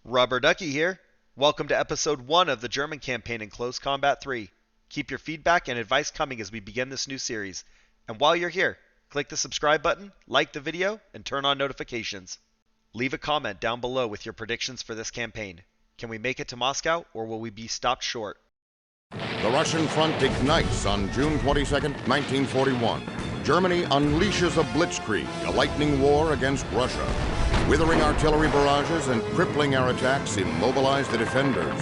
Rubber Ducky here. Welcome to episode 1 of the German campaign in Close Combat 3. Keep your feedback and advice coming as we begin this new series. And while you're here, click the subscribe button, like the video, and turn on notifications. Leave a comment down below with your predictions for this campaign. Can we make it to Moscow, or will we be stopped short? The Russian front ignites on June 22nd, 1941. Germany unleashes a Blitzkrieg, a lightning war against Russia. Withering artillery barrages and crippling air attacks immobilize the defenders.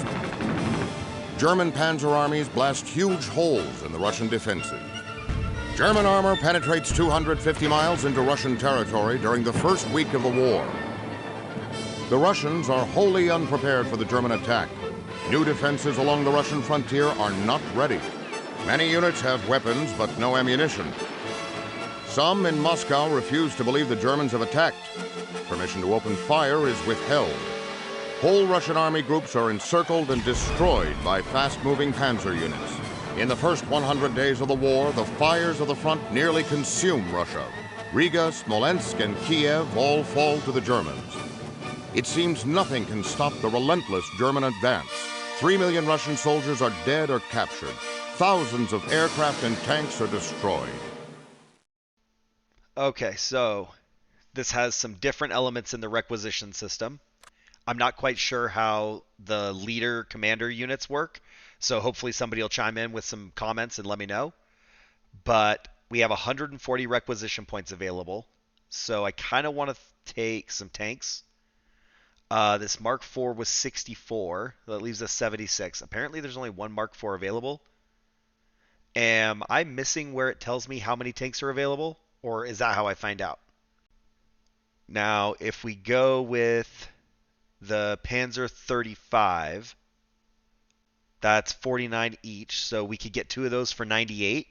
German panzer armies blast huge holes in the Russian defenses. German armor penetrates 250 miles into Russian territory during the first week of the war. The Russians are wholly unprepared for the German attack. New defenses along the Russian frontier are not ready. Many units have weapons, but no ammunition. Some in Moscow refuse to believe the Germans have attacked. Permission to open fire is withheld. Whole Russian army groups are encircled and destroyed by fast-moving panzer units. In the first 100 days of the war, the fires of the front nearly consume Russia. Riga, Smolensk, and Kiev all fall to the Germans. It seems nothing can stop the relentless German advance. 3 million Russian soldiers are dead or captured. Thousands of aircraft and tanks are destroyed. Okay, so this has some different elements in the requisition system. I'm not quite sure how the leader commander units work, so hopefully somebody will chime in with some comments and let me know. But we have 140 requisition points available, so I kind of want to take some tanks. This Mark IV was 64. That leaves us 76. Apparently there's only one Mark IV available. Am I missing where it tells me how many tanks are available? Or is that how I find out? Now, if we go with the Panzer 35, that's 49 each. So we could get two of those for 98.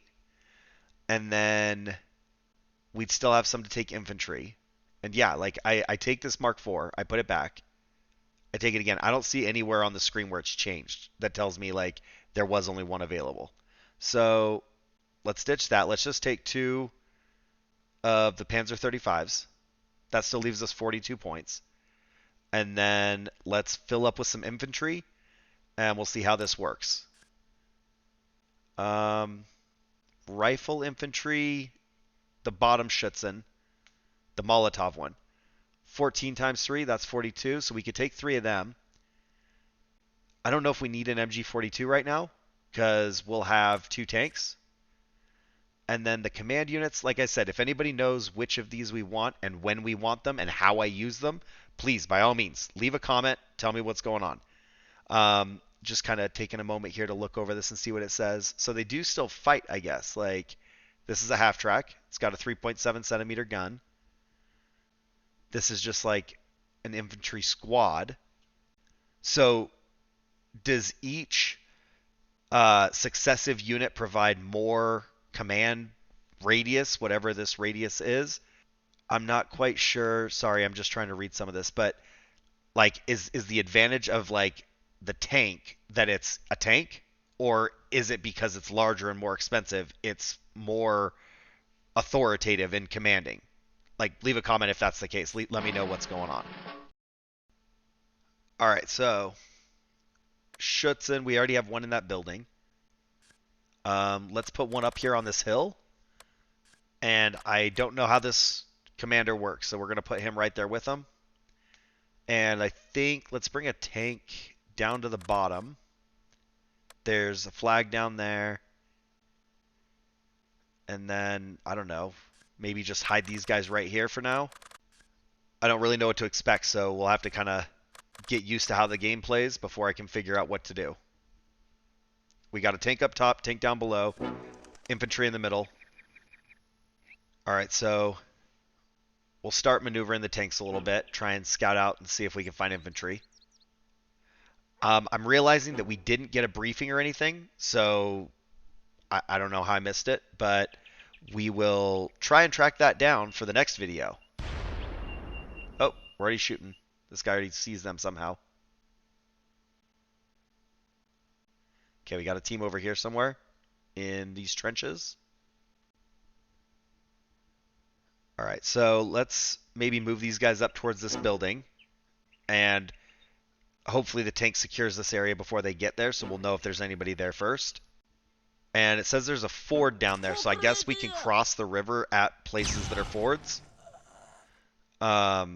And then we'd still have some to take infantry. And yeah, like I take this Mark IV, I put it back. I take it again. I don't see anywhere on the screen where it's changed that tells me like there was only one available. So let's ditch that. Let's just take two of the Panzer 35s. That still leaves us 42 points. And then let's fill up with some infantry and we'll see how this works. Rifle infantry, the bottom Schutzen, the Molotov one. 14 times 3, that's 42, so we could take 3 of them. I don't know if we need an MG42 right now, because we'll have 2 tanks. And then the command units, like I said, if anybody knows which of these we want and when we want them and how I use them, please, by all means, leave a comment, tell me what's going on. Just kind of taking a moment here to look over this and see what it says. So they do still fight, I guess. Like, this is a half track. It's got a 3.7 centimeter gun. This is just like an infantry squad. So does each successive unit provide more command radius, whatever this radius is? I'm not quite sure. Sorry, I'm just trying to read some of this. But like, is the advantage of like the tank that it's a tank? Or is it because it's larger and more expensive, it's more authoritative in commanding? Like, leave a comment if that's the case. Let me know what's going on. All right, so Schutzen, we already have one in that building. Let's put one up here on this hill. And I don't know how this commander works, so we're going to put him right there with him. And I think let's bring a tank down to the bottom. There's a flag down there. And then, I don't know, maybe just hide these guys right here for now. I don't really know what to expect, so we'll have to kind of get used to how the game plays before I can figure out what to do. We got a tank up top, tank down below, infantry in the middle. All right, so we'll start maneuvering the tanks a little bit, try and scout out and see if we can find infantry. I'm realizing that we didn't get a briefing or anything, so I don't know how I missed it, but we will try and track that down for the next video. Oh, we're already shooting. This guy already sees them somehow. Okay, we got a team over here somewhere in these trenches. All right, so let's maybe move these guys up towards this building. And Hopefully the tank secures this area before they get there, so we'll know if there's anybody there first. And it says there's a ford down there, so I guess we can cross the river at places that are fords. I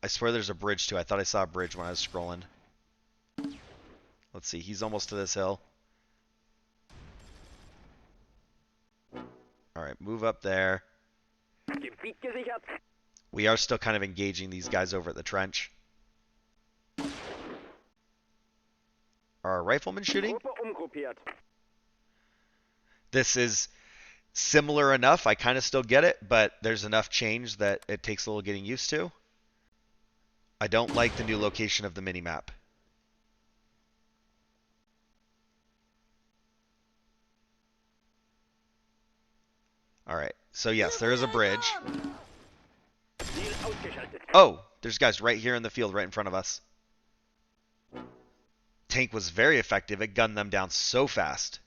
swear there's a bridge too. I thought I saw a bridge when I was scrolling. Let's see, he's almost to this hill. Alright, move up there. We are still kind of engaging these guys over at the trench. Are our riflemen shooting? This is similar enough. I kind of still get it, but there's enough change that it takes a little getting used to. I don't like the new location of the minimap. Alright, so yes, there is a bridge. Oh, there's guys right here in the field right in front of us. Tank was very effective. It gunned them down so fast.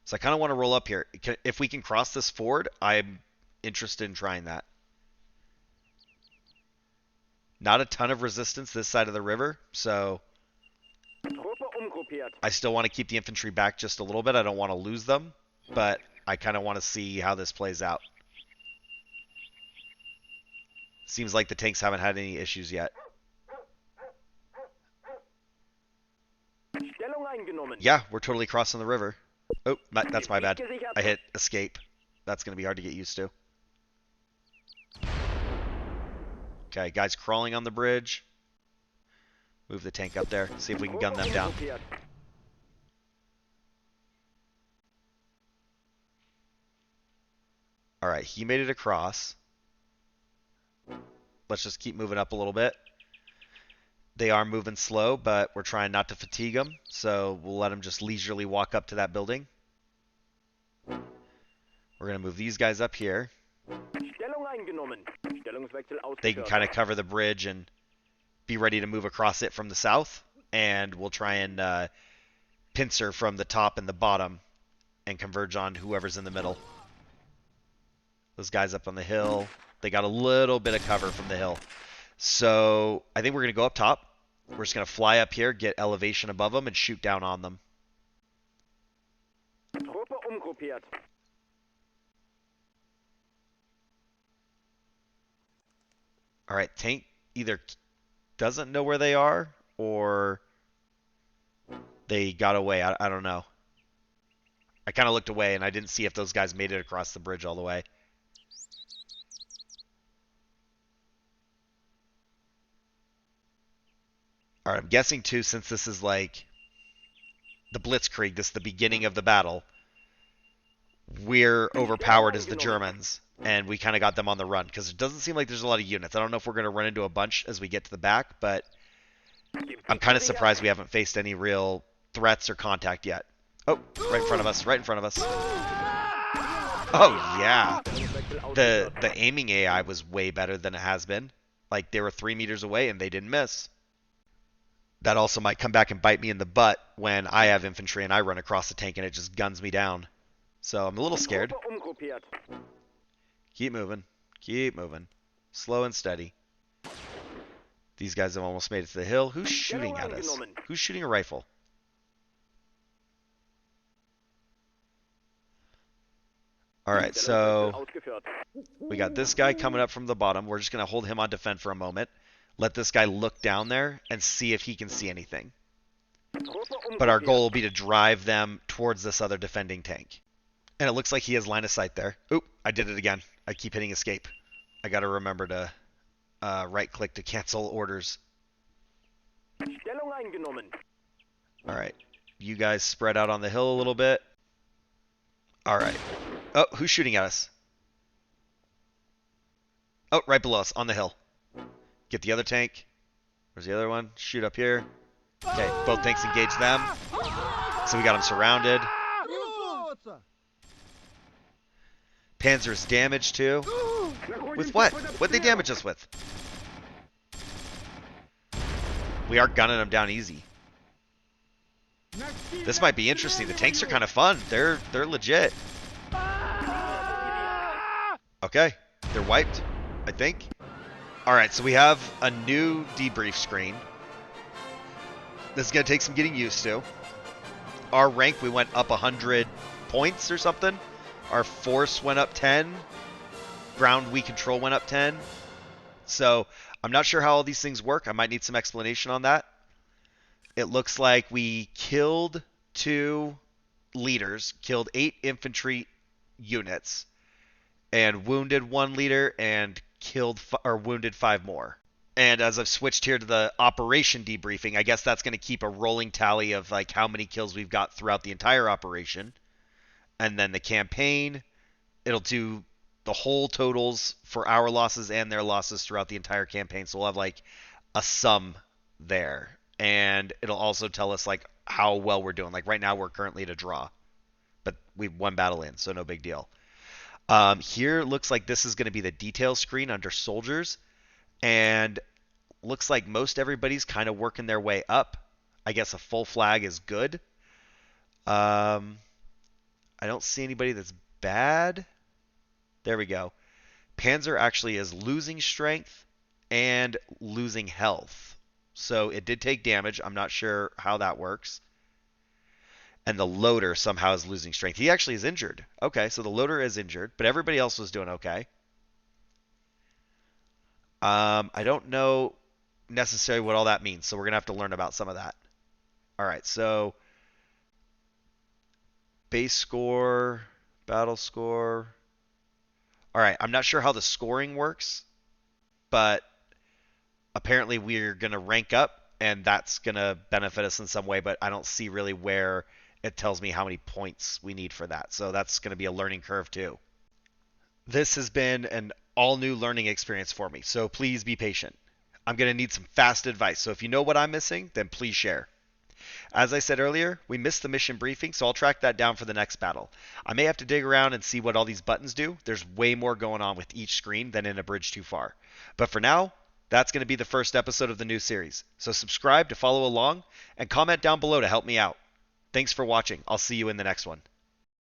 So I kind of want to roll up here. If we can cross this ford, I'm interested in trying that. Not a ton of resistance this side of the river, so I still want to keep the infantry back just a little bit. I don't want to lose them, but I kind of want to see how this plays out. Seems like the tanks haven't had any issues yet. Yeah, we're totally crossing the river. Oh, that's my bad. I hit escape. That's going to be hard to get used to. Okay, guys crawling on the bridge. Move the tank up there. See if we can gun them down. Alright, he made it across. Let's just keep moving up a little bit. They are moving slow, but we're trying not to fatigue them, so we'll let them just leisurely walk up to that building. We're going to move these guys up here. They can kind of cover the bridge and be ready to move across it from the south, and we'll try and pincer from the top and the bottom and converge on whoever's in the middle. Those guys up on the hill, they got a little bit of cover from the hill. So I think we're going to go up top. We're just going to fly up here, get elevation above them, and shoot down on them. Alright, tank either doesn't know where they are, or they got away. I don't know. I kind of looked away, and I didn't see if those guys made it across the bridge all the way. Alright, I'm guessing too, since this is like the Blitzkrieg, this is the beginning of the battle, we're overpowered as the Germans, and we kind of got them on the run, because it doesn't seem like there's a lot of units. I don't know if we're going to run into a bunch as we get to the back, but I'm kind of surprised we haven't faced any real threats or contact yet. Oh, right in front of us, right in front of us. Oh, yeah. The aiming AI was way better than it has been. Like, they were 3 meters away, and they didn't miss. That also might come back and bite me in the butt when I have infantry and I run across the tank and it just guns me down. So I'm a little scared. Keep moving. Keep moving. Slow and steady. These guys have almost made it to the hill. Who's shooting at us? Who's shooting a rifle? Alright, so we got this guy coming up from the bottom. We're just going to hold him on defend for a moment. Let this guy look down there and see if he can see anything. But our goal will be to drive them towards this other defending tank. And it looks like he has line of sight there. Oop, I did it again. I keep hitting escape. I got to remember to right-click to cancel orders. Alright, you guys spread out on the hill a little bit. Alright. Oh, who's shooting at us? Oh, right below us, on the hill. Get the other tank. Where's the other one? Shoot up here. Okay, both tanks engage them. So we got them surrounded. Panzer's damaged too. With what? What'd they damage us with? We are gunning them down easy. This might be interesting. The tanks are kind of fun. They're legit. Okay, they're wiped, I think. Alright, so we have a new debrief screen. This is going to take some getting used to. Our rank, we went up 100 points or something. Our force went up 10. Ground we control went up 10. So I'm not sure how all these things work. I might need some explanation on that. It looks like we killed 2 leaders, killed 8 infantry units, and wounded 1 leader and killed or wounded 5 more. And as I've switched here to the operation debriefing, I guess that's going to keep a rolling tally of like how many kills we've got throughout the entire operation. And then the campaign, it'll do the whole totals for our losses and their losses throughout the entire campaign. So we'll have like a sum there. And it'll also tell us like how well we're doing. Like right now we're currently at a draw, but we've one battle in, so no big deal. Here looks like this is going to be the detail screen under soldiers, and looks like most everybody's kind of working their way up. I guess a full flag is good. I don't see anybody that's bad. There we go. Panzer actually is losing strength and losing health. So it did take damage. I'm not sure how that works. And the loader somehow is losing strength. He actually is injured. Okay, so the loader is injured, but everybody else was doing okay. I don't know necessarily what all that means, so we're going to have to learn about some of that. All right, so base score, battle score. All right, I'm not sure how the scoring works, but apparently we're going to rank up, and that's going to benefit us in some way, but I don't see really where it tells me how many points we need for that. So that's going to be a learning curve too. This has been an all new learning experience for me, so please be patient. I'm going to need some fast advice, so if you know what I'm missing, then please share. As I said earlier, we missed the mission briefing, so I'll track that down for the next battle. I may have to dig around and see what all these buttons do. There's way more going on with each screen than in A Bridge Too Far. But for now, that's going to be the first episode of the new series. So subscribe to follow along and comment down below to help me out. Thanks for watching. I'll see you in the next one.